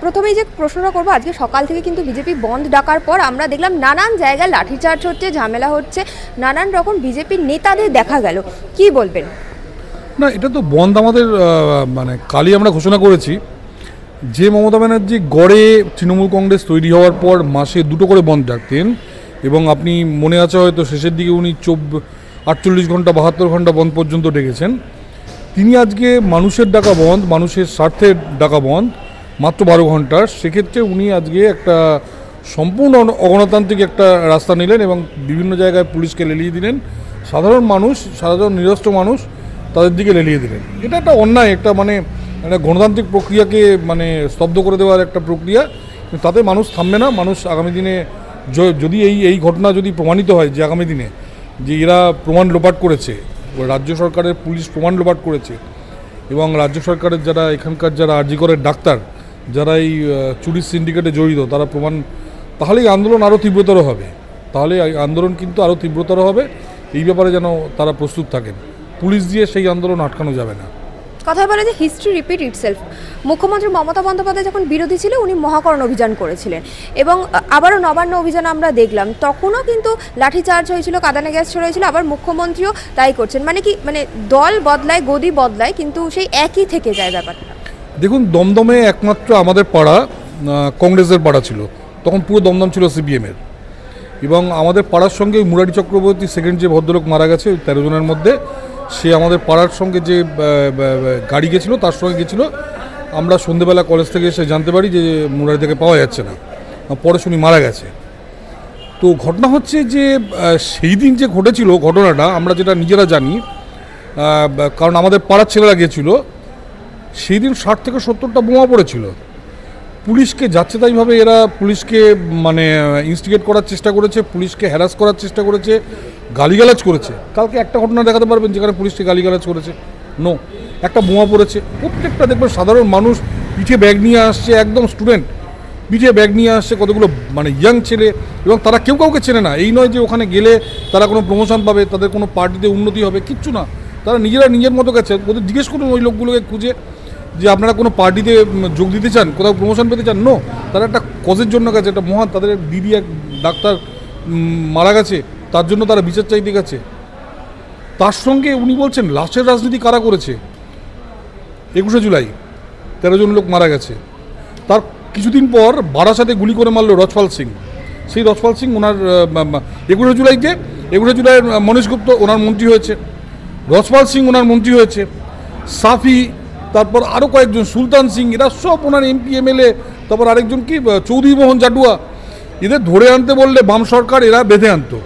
প্রথমেই যে প্রশ্নটা করবো, আজকে সকাল থেকে কিন্তু বিজেপি বন্ধ ডাকার পর আমরা দেখলাম নানান জায়গায় লাঠিচার্জ হচ্ছে, ঝামেলা হচ্ছে, নানান রকম বিজেপির নেতাদের দেখা গেল, কি বলবেন? না, এটা তো বন্ধ আমাদের মানে কালই আমরা ঘোষণা করেছি যে মমতা ব্যানার্জি গড়ে তৃণমূল কংগ্রেস তৈরি হওয়ার পর মাসে 2টো করে বন্ধ ডাকতেন, এবং আপনি মনে আছে হয়তো শেষের দিকে উনি 48 ঘন্টা 72 ঘন্টা বন্ধ পর্যন্ত ডেকেছেন। তিনি আজকে মানুষের ডাকা বন্ধ, মানুষের স্বার্থে ডাকা বন্ধ মাত্র 12 ঘন্টার, সেক্ষেত্রে উনি আজকে একটা সম্পূর্ণ অগণতান্ত্রিক একটা রাস্তা নিলেন এবং বিভিন্ন জায়গায় পুলিশকে লেলিয়ে দিলেন, সাধারণ মানুষ, সাধারণ নিরস্ত্র মানুষ তাদের দিকে লেলিয়ে দিলেন। এটা একটা অন্যায়, একটা মানে একটা গণতান্ত্রিক প্রক্রিয়াকে মানে স্তব্ধ করে দেওয়ার একটা প্রক্রিয়া। তাতে মানুষ থামবে না। মানুষ আগামী দিনে যদি এই ঘটনা যদি প্রমাণিত হয় যে আগামী দিনে যে এরা প্রমাণ লোপাট করেছে, রাজ্য সরকারের পুলিশ প্রমাণ লোপাট করেছে, এবং রাজ্য সরকারের যারা এখানকার যারা আরজি করের ডাক্তার যারা এই চুরির সিন্ডিকেটে জড়িত তারা প্রমাণ, তাহলে এই আন্দোলন আরও তীব্রতর হবে। তাহলে এই আন্দোলন কিন্তু আরও তীব্রতর হবে। এই ব্যাপারে যেন তারা প্রস্তুত থাকেন। পুলিশ দিয়ে সেই আন্দোলন আটকানো যাবে না। কথা বলে যে হিস্ট্রি রিপিট ইটসেলফ। মুখ্যমন্ত্রী মমতা বন্দ্যোপাধ্যায় যখন বিরোধী ছিল উনি মহাকরণ অভিযান করেছিলেন, এবং আবারও নবান্ন অভিযান আমরা দেখলাম, তখনও কিন্তু লাঠিচার্জ হয়েছিল, কাঁদানে গ্যাস ছোড়া হয়েছিল, আবার মুখ্যমন্ত্রীও তাই করছেন। মানে কি, মানে দল বদলায়, গদি বদলায়, কিন্তু সেই একই থেকে যায় ব্যাপারটা। দেখুন, দমদমে একমাত্র আমাদের পাড়া কংগ্রেসের পাড়া ছিল, তখন পুরো দমদম ছিল সিপিএমের, এবং আমাদের পাড়ার সঙ্গে মুরারি চক্রবর্তী সেকেন্ড যে ভদ্রলোক মারা গেছে 13 জনের মধ্যে, সে আমাদের পাড়ার সঙ্গে যে গাড়ি গেছিলো তার সঙ্গে গেছিলো। আমরা সন্ধেবেলা কলেজ থেকে এসে জানতে পারি যে মুরারি থেকে পাওয়া যাচ্ছে না, পরে শুনি মারা গেছে। তো ঘটনা হচ্ছে যে সেই দিন যে ঘটেছিল ঘটনাটা আমরা যেটা নিজেরা জানি, কারণ আমাদের পাড়ার ছেলেরা গিয়েছিল, সেই দিন 60 থেকে 70টা বোমা পড়েছিল। পুলিশকে যাচ্ছে তাইভাবে এরা পুলিশকে মানে ইনস্টিগেট করার চেষ্টা করেছে, পুলিশকে হ্যারাস করার চেষ্টা করেছে, গালিগালাজ করেছে। কালকে একটা ঘটনা দেখাতে পারবেন যেখানে পুলিশকে গালিগালাজ করেছে? নো। একটা বোমা পড়েছে, প্রত্যেকটা দেখবেন সাধারণ মানুষ পিঠে ব্যাগ নিয়ে আসছে, একদম স্টুডেন্ট পিঠে ব্যাগ নিয়ে আসছে, কতগুলো মানে ইয়াং ছেলে, এবং তারা কেউ কাউকে চেনে না। এই নয় যে ওখানে গেলে তারা কোনো প্রমোশন পাবে, তাদের কোনো পার্টিতে উন্নতি হবে, কিচ্ছু না। তারা নিজেরা নিজের মতো গেছে। ওদের জিজ্ঞেস করুন ওই লোকগুলোকে খুঁজে যে আপনারা কোনো পার্টিতে যোগ দিতে চান, কোথাও প্রমোশন পেতে চান? নো, তারা একটা কজের জন্য গেছে, একটা মহান, তাদের দিদি এক ডাক্তার মারা গেছে, তার জন্য তারা বিচার চাইতে গেছে। তার সঙ্গে উনি বলছেন লাশের রাজনীতি কারা করেছে? 21শে জুলাই 13 জন লোক মারা গেছে। তার কিছুদিন পর বারাসাতে গুলি করে মারল রজপাল সিং। সেই রজপাল সিং ওনার 21শে জুলাইতে 21শে জুলাই মনীশ গুপ্ত ওনার মন্ত্রী হয়েছে, রজপাল সিং ওনার মন্ত্রী হয়েছে, সাফি, তারপর আরও কয়েকজন, সুলতান সিং, এরা সব ওনার এমপি এমএলএ। তারপর আরেকজন কি চৌধুরী মোহন জাডুয়া। এদের ধরে আনতে বললে বাম সরকার এরা বেঁধে আনতো।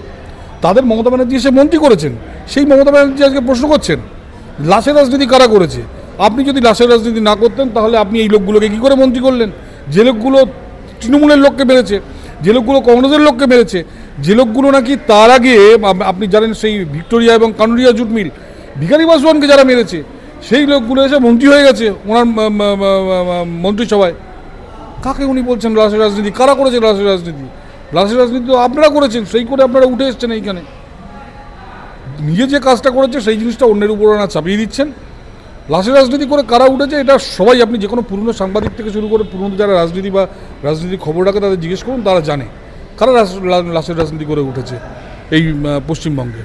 তাদের মমতা ব্যানার্জি এসে মন্ত্রী করেছেন। সেই মমতা ব্যানার্জি আজকে প্রশ্ন করছেন লাশের রাজনীতি কারা করেছে? আপনি যদি লাশের রাজনীতি না করতেন তাহলে আপনি এই লোকগুলোকে কী করে মন্ত্রী করলেন? যে লোকগুলো তৃণমূলের লোককে মেরেছে, যে লোকগুলো কংগ্রেসের লোককে মেরেছে, যে লোকগুলো নাকি তার আগে আপনি জানেন সেই ভিক্টোরিয়া এবং কানুরিয়া জুট মিল, ভিখারি পাসওয়ানকে যারা মেরেছে, সেই লোকগুলো এসে মন্ত্রী হয়ে গেছে ওনার মন্ত্রিসভায়। কাকে উনি বলছেন লাশের রাজনীতি? কারা করেছে লাশের রাজনীতি? লাশের রাজনীতি তো আপনারা করেছেন, সেই করে আপনারা উঠে এসছেন এইখানে। নিজে যে কাজটা করেছে সেই জিনিসটা অন্যের উপর না চাপিয়ে দিচ্ছেন। লাশের রাজনীতি করে কারা উঠেছে এটা সবাই, আপনি যে কোনো পুরনো সাংবাদিক থেকে শুরু করে পুরনো যারা রাজনীতি বা রাজনীতির খবর রাখে তাদের জিজ্ঞেস করুন, তারা জানে কারা লাশের রাজনীতি করে উঠেছে এই পশ্চিমবঙ্গে।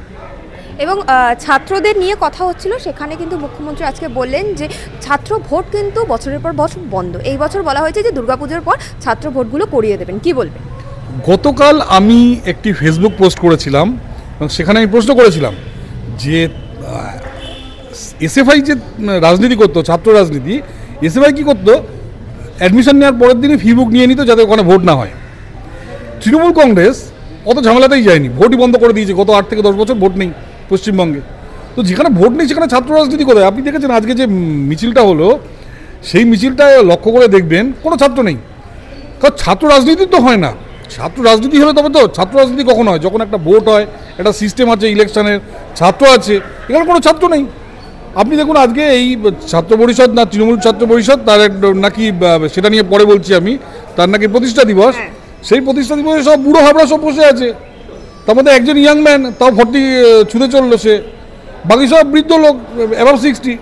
এবং ছাত্রদের নিয়ে কথা হচ্ছিল, সেখানে কিন্তু মুখ্যমন্ত্রী আজকে বললেন যে ছাত্র ভোট কিন্তু বছরের পর বছর বন্ধ। এই বছর বলা হয়েছে যে দুর্গাপুজোর পর ছাত্র ভোটগুলো করিয়ে দেবেন, কি বলবেন? গতকাল আমি একটি ফেসবুক পোস্ট করেছিলাম এবং সেখানে আমি প্রশ্ন করেছিলাম যে এসএফআই যে রাজনীতি করতো, ছাত্র রাজনীতি, এসএফআই কী করতো? অ্যাডমিশন নেওয়ার পরের দিনই ফি বুক নিয়ে নিত যাতে ওখানে ভোট না হয়। তৃণমূল কংগ্রেস অত ঝামেলাতেই যায়নি, ভোটই বন্ধ করে দিয়েছে। গত 8 থেকে 10 বছর ভোট নেই পশ্চিমবঙ্গে। তো যেখানে ভোট নেই সেখানে ছাত্র রাজনীতি কোথায়? আপনি দেখেছেন আজকে যে মিছিলটা হলো, সেই মিছিলটা লক্ষ্য করে দেখবেন কোনো ছাত্র নেই। কারণ ছাত্র রাজনীতি তো হয় না। ছাত্র রাজনীতি হলে তবে তো, ছাত্র রাজনীতি কখন হয়? যখন একটা ভোট হয়, একটা সিস্টেম আছে ইলেকশনের, ছাত্র আছে। এখানে কোনো ছাত্র নেই। আপনি দেখুন আজকে এই ছাত্র পরিষদ না তৃণমূল ছাত্র পরিষদ, তার নাকি, সেটা নিয়ে পরে বলছি আমি, তার নাকি প্রতিষ্ঠা দিবস। সেই প্রতিষ্ঠা দিবসে সব বুড়ো হাবড়া সব বসে আছে। তার মধ্যে একজন ইয়াং ম্যান, তাও 40 ছুঁতে চললো সে, বাকি সব বৃদ্ধ লোক, অ্যাবাভ 60।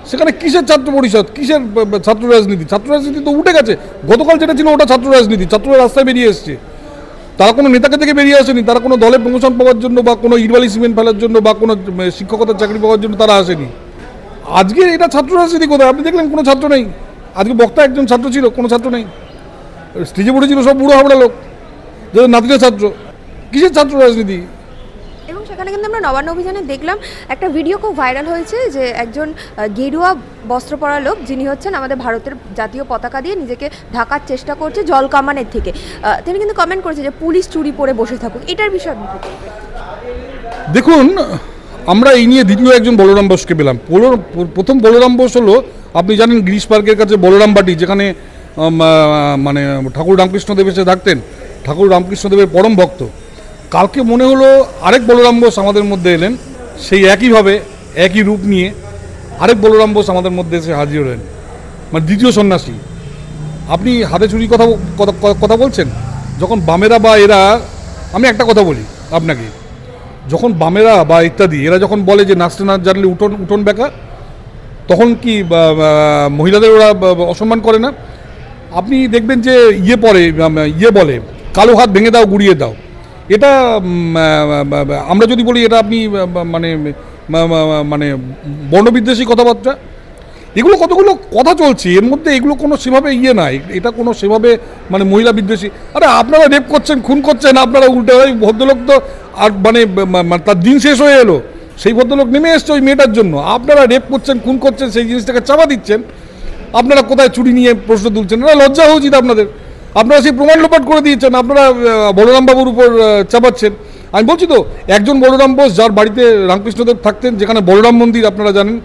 সেখানে কিসের ছাত্র পরিষদ, কিসের ছাত্র রাজনীতি? ছাত্র রাজনীতি তো উঠে গেছে। গতকাল যেটা ছিল ওটা ছাত্র রাজনীতি, ছাত্ররা রাস্তায় বেরিয়ে এসছে। তারা কোনো নেতাকে থেকে বেরিয়ে আসেনি, তারা কোনো দলে প্রমোশন পাওয়ার জন্য বা কোনো ইটবালি সিমেন্ট ফেলার জন্য বা কোনো শিক্ষকতার চাকরি পাওয়ার জন্য তারা আসেনি। আজকে এটা ছাত্র রাজনীতি কোথায়? আপনি দেখলেন কোনো ছাত্র নেই। আজকে বক্তা একজন ছাত্র ছিল, কোনো ছাত্র নেই। স্টেজে পড়েছিল সব বুড়ো হাবড়া লোক, যাদের নাতিরা ছাত্র। কিসের ছাত্র রাজনীতি? এবং সেখানে কিন্তু আমরা নবান্ন অভিযানে দেখলাম একটা ভিডিও খুব ভাইরাল হয়েছে, যে একজন গেরুয়া বস্ত্র পরা লোক, যিনি হচ্ছেন আমাদের ভারতের জাতীয় পতাকা দিয়ে নিজেকে ঢাকার চেষ্টা করছে জল কামানের থেকে। তিনি কিন্তু কমেন্ট করেছে যে পুলিশ চুরি পরে বসে থাকুক। এটার বিষয়ে আপনি কি বলবেন? দেখুন, আমরা এই নিয়ে দ্বিতীয় একজন বলরাম বোসকে পেলাম। প্রথম বলরাম বোস হলো, আপনি জানেন গিরিশ পার্কের কাছে বলরাম বাটি, যেখানে মানে ঠাকুর রামকৃষ্ণদেব এসে থাকতেন, ঠাকুর রামকৃষ্ণদেবের পরম ভক্ত। কালকে মনে হলো আরেক বলরাম বোস আমাদের মধ্যে এলেন, সেই একইভাবে একই রূপ নিয়ে আরেক বলরাম বোস আমাদের মধ্যে এসে হাজির হলেন, মানে দ্বিতীয় সন্ন্যাসী। আপনি হাতে চুরি কথা বলছেন, যখন বামেরা বা এরা, আমি একটা কথা বলি আপনাকে, যখন বামেরা বা ইত্যাদি এরা যখন বলে যে নাচতে না জানলে উঠোন বেঁকা, তখন কি মহিলাদের ওরা অসম্মান করে না? আপনি দেখবেন যে বলে কালো হাত ভেঙে দাও, গুড়িয়ে দাও। এটা আমরা যদি বলি এটা আপনি মানে মানে বর্ণবিদ্বেষী কথাবার্তা। এগুলো কতগুলো কথা চলছে এর মধ্যে, এগুলো কোনো সেভাবে নাই, এটা কোনো সেভাবে মানে মহিলা বিদ্বেষী। আরে আপনারা রেপ করছেন, খুন করছেন, আপনারা উল্টে ওই ভদ্রলোক তো আর মানে তার দিন শেষ হয়ে এলো, সেই ভদ্রলোক নেমে এসছে ওই মেয়েটার জন্য। আপনারা রেপ করছেন, খুন করছেন, সেই জিনিসটাকে চাপা দিচ্ছেন। আপনারা কোথায় চুরি নিয়ে প্রশ্ন তুলছেন? না, লজ্জা হওয়া উচিত আপনাদের। আপনারা সেই প্রমাণ লোপাট করে দিয়েছেন, আপনারা বলরাম বাবুর উপর চাপাচ্ছেন। আমি বলছি তো, একজন বলরাম বোস যার বাড়িতে রামকৃষ্ণদেব থাকতেন, যেখানে বলরাম মন্দির আপনারা জানেন,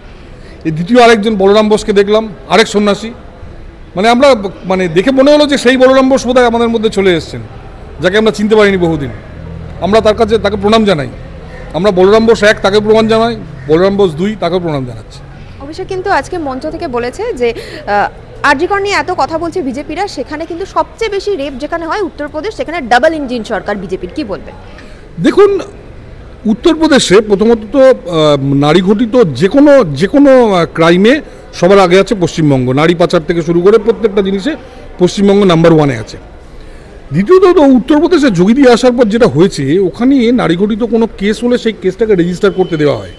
এই দ্বিতীয় আরেকজন বলরাম বোসকে দেখলাম, আরেক সন্ন্যাসী। মানে আমরা মানে দেখে মনে হলো যে সেই বলরাম বোস বোধহয় আমাদের মধ্যে চলে এসেছেন, যাকে আমরা চিনতে পারিনি বহুদিন। আমরা তাকে প্রণাম জানাই। আমরা বলরাম বোস এক, তাকে প্রণাম জানাই, বলরাম বোস দুই, তাকে প্রণাম জানাচ্ছি। অভিষেক কিন্তু আজকে মঞ্চ থেকে বলেছে যে আরজিকর নিয়ে এত কথা বলছে বিজেপিরা, সেখানে কিন্তু সবচেয়ে বেশি রেপ যেখানে হয় উত্তরপ্রদেশ, সেখানে ডাবল ইঞ্জিন সরকার বিজেপির। কি বলবেন? দেখুন, উত্তরপ্রদেশে প্রথমত তো নারী ঘটিত যে কোনো ক্রাইমে সবার আগে আছে পশ্চিমবঙ্গ। নারী পাচার থেকে শুরু করে প্রত্যেকটা জিনিসে পশ্চিমবঙ্গ নাম্বার 1-এ আছে। দ্বিতীয়ত উত্তরপ্রদেশে যোগী দিয়ে আসার পর যেটা হয়েছে, ওখানে নারী ঘটিত কোনো কেস হলে সেই কেসটাকে রেজিস্টার করতে দেওয়া হয়।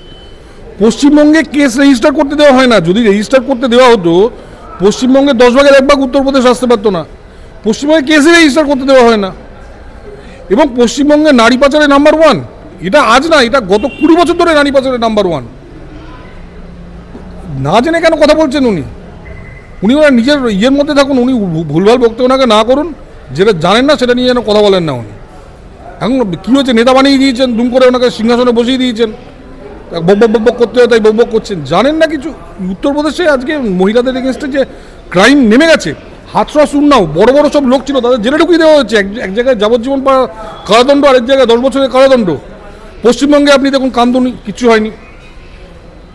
পশ্চিমবঙ্গে কেস রেজিস্টার করতে দেওয়া হয় না। যদি রেজিস্টার করতে দেওয়া হতো, পশ্চিমবঙ্গে 10 ভাগের 1 ভাগ উত্তরপ্রদেশ আসতে পারতো না। পশ্চিমবঙ্গে কেসই রেজিস্টার করতে দেওয়া হয় না। এবং পশ্চিমবঙ্গে নারী পাচারে নাম্বার 1, এটা আজ না, এটা গত 20 বছর ধরে নারী পাচারে নাম্বার 1। না জেনে কেন কথা বলছেন উনি? ওনার নিজের ইয়ের মধ্যে থাকুন, উনি ভুলভাল বক্তব্য ওনাকে না করুন। যেটা জানেন না সেটা নিয়ে যেন কথা বলেন না উনি। এখন কী হয়েছে, নেতা বানিয়ে দিয়েছেন, দুম করে ওনাকে সিংহাসনে বসিয়ে দিয়েছেন, বক করতে হয় তাই বক করছেন। জানেন না কিছু। উত্তরপ্রদেশে আজকে মহিলাদের এগেনস্টে যে ক্রাইম নেমে গেছে, হাতরা শুননাও বড় বড় সব লোক ছিল, তাদের জেলে ঢুকিয়ে দেওয়া হচ্ছে। এক জায়গায় যাবজ্জীবন কারাদণ্ড, আরেক জায়গায় 10 বছরের কারাদণ্ড। পশ্চিমবঙ্গে আপনি দেখুন, কান্দুনি কিচ্ছু হয়নি,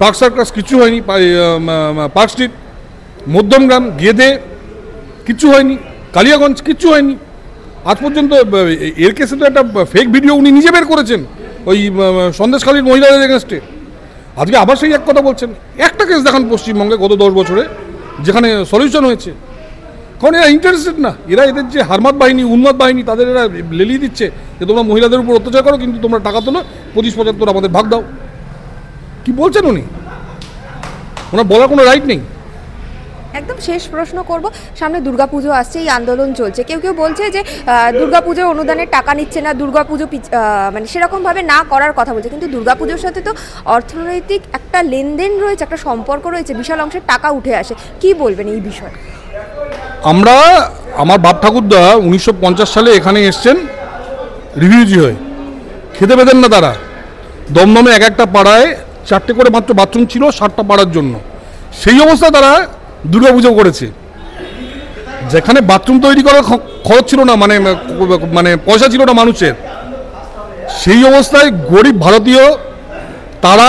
পার্ক সার্কাস কিচ্ছু হয়নি, পার্ক স্ট্রিট, মধ্যমগ্রাম, গেদে কিচ্ছু হয়নি, কালিয়াগঞ্জ কিচ্ছু হয়নি আজ পর্যন্ত। এর কেসে তো একটা ফেক ভিডিও উনি নিজে বের করেছেন ওই সন্দেশখালীর মহিলাদের এগেনস্টে। আজকে আবার সেই এক কথা বলছেন। একটা কেস দেখান পশ্চিমবঙ্গে গত 10 বছরে যেখানে সলিউশন হয়েছে। কারণ এরা ইন্টারেস্টেড না, এরা এদের যে হারমাত বাহিনী, উন্মাদ বাহিনী, তাদের এরা লেলিয়ে দিচ্ছে যে তোমরা মহিলাদের উপর অত্যাচার করো, কিন্তু তোমরা টাকা তোলো, 25-75 আমাদের ভাগ দাও। কি বলছেন উনি? ওনার বলার কোনো রাইট নেই। একদম শেষ প্রশ্ন করব, সামনে দুর্গাপুজো আসছে, এই আন্দোলন চলছে, কেউ কেউ বলছে যে দুর্গাপুজোর অনুদানের টাকা নিচ্ছে না, দুর্গাপুজো মানে সেরকমভাবে না করার কথা বলছে, কিন্তু দুর্গাপুজোর সাথে তো অর্থনৈতিক একটা লেনদেন রয়েছে, একটা সম্পর্ক রয়েছে, বিশাল অংশের টাকা উঠে আসে। কি বলবেন এই বিষয়ে? আমার বাপ ঠাকুরদা 1950 সালে এখানে এসছেন রিভিউজি হয়ে, খেতে পেতেন না তারা। দমদমে এক একটা পাড়ায় 4টে করে মাত্র বাথরুম ছিল 60টা পাড়ার জন্য। সেই অবস্থায় তারা দুর্গাপুজো করেছে, যেখানে বাথরুম তৈরি করার খরচ ছিল না, মানে পয়সা ছিল না মানুষের। সেই অবস্থায় গরিব ভারতীয় তারা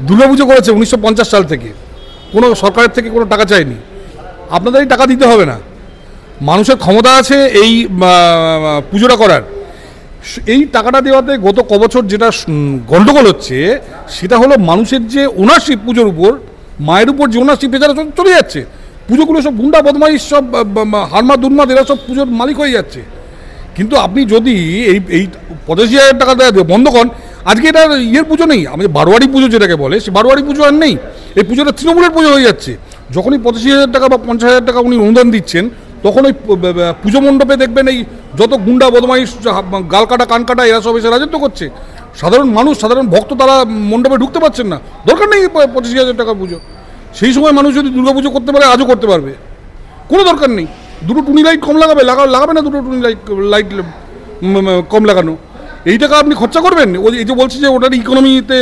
দুর্গাপুজো করেছে 1950 সাল থেকে, কোনো সরকারের থেকে কোনো টাকা চায়নি। আপনাদেরই টাকা দিতে হবে না, মানুষের ক্ষমতা আছে এই পুজোটা করার। এই টাকাটা দেওয়াতে গত কবছর যেটা গন্ডগোল হচ্ছে সেটা হলো মানুষের যে ওনারশিপ পুজোর উপর, মায়ের উপর যে ওনারশিপ এছাড়া চলে যাচ্ছে। পুজোগুলো সব গুন্ডা বদমাইশ, সব হারমা দুর্মাদ, এরা সব পুজোর মালিক হয়ে যাচ্ছে। কিন্তু আপনি যদি এই 85,000 টাকা দেওয়া বন্ধ করেন, আজকে এটা ইয়ের পুজো নেই, আমাদের বারোয়ারি পুজো যেটাকে বলে, সে বারোয়ারি পুজো আর নেই। এই পুজোটা তৃণমূলের পুজো হয়ে যাচ্ছে। যখনই 85,000 টাকা বা 50,000 টাকা উনি অনুদান দিচ্ছেন, তখন ওই পুজো মণ্ডপে দেখবেন এই যত গুন্ডা বদমাইশ, গাল কাটা কান কাটা, এরা সব এসে রাজত্ব করছে। সাধারণ মানুষ, সাধারণ ভক্ত তারা মণ্ডপে ঢুকতে পারছেন না। দরকার নেই 85,000 টাকা পুজো। সেই সময় মানুষ যদি দুর্গাপুজো করতে পারে, আজও করতে পারবে, কোনো দরকার নেই। দুটো টুনি লাইট কম লাগাবে না, দুটো টুনি লাইট কম লাগানো। এই টাকা আপনি খরচা করবেন? ওই এই যে বলছি যে ওটার ইকোনমিতে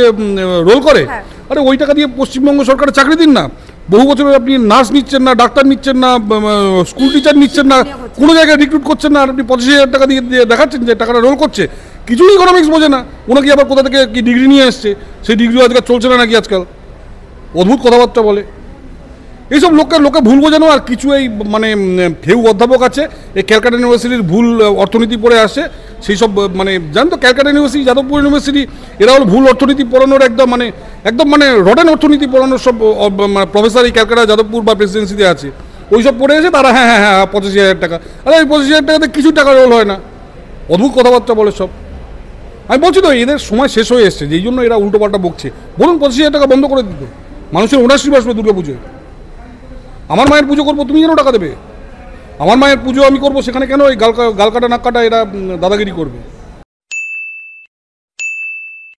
রোল করে, আরে ওই টাকা দিয়ে পশ্চিমবঙ্গ সরকারের চাকরি দিন না। বহু বছর আপনি নার্স নিচ্ছেন না, ডাক্তার নিচ্ছেন না, স্কুল টিচার নিচ্ছেন না, কোনো জায়গায় রিক্রুট করছেন না, আর আপনি 85,000 টাকা দিয়ে দেখাচ্ছেন যে টাকাটা রোল করছে। কিছুই ইকোনমিক্স বোঝে না। ওনাকে আবার কোথা থেকে কি ডিগ্রি নিয়ে এসছে, সেই ডিগ্রি আজকাল চলছে না নাকি আজকাল, অদ্ভুত কথাবার্তা বলে। এইসব লোকে ভুল বোঝানো আর কিছু। এই মানে ফেউ অধ্যাপক আছে, এই ক্যালকাটা ইউনিভার্সিটির ভুল অর্থনীতি পড়ে আসে, সেই সব মানে জানেন তো, ক্যালকাটা ইউনিভার্সিটি, যাদবপুর ইউনিভার্সিটি, এরা হলো ভুল অর্থনীতি পড়ানোর একদম মানে রডেন অর্থনীতি পড়ানোর সব মানে প্রফেসর এই ক্যালকাটা, যাদবপুর বা প্রেসিডেন্সিতে আছে। ওই সব পড়ে এসে তারা হ্যাঁ 85,000 টাকা, আরে ওই 85,000 টাকাতে কিছু টাকা রোল হয় না, অদ্ভুত কথাবার্তা বলে সব। আমি বলছি তো, এদের সময় শেষ হয়ে এসছে, যেই জন্য এরা উল্টোপাল্টা বকছে। বলুন 85,000 টাকা বন্ধ করে দিত, মানুষের ওনারশিপ আসবে দুর্গা পুজোয়। আমার মায়ের পুজো করবো, তুমি কেন টাকা দেবে? আমার মায়ের পুজো আমি করবো, সেখানে কেন ওই গাল কাটা নাক কাটা এরা দাদাগিরি করবে?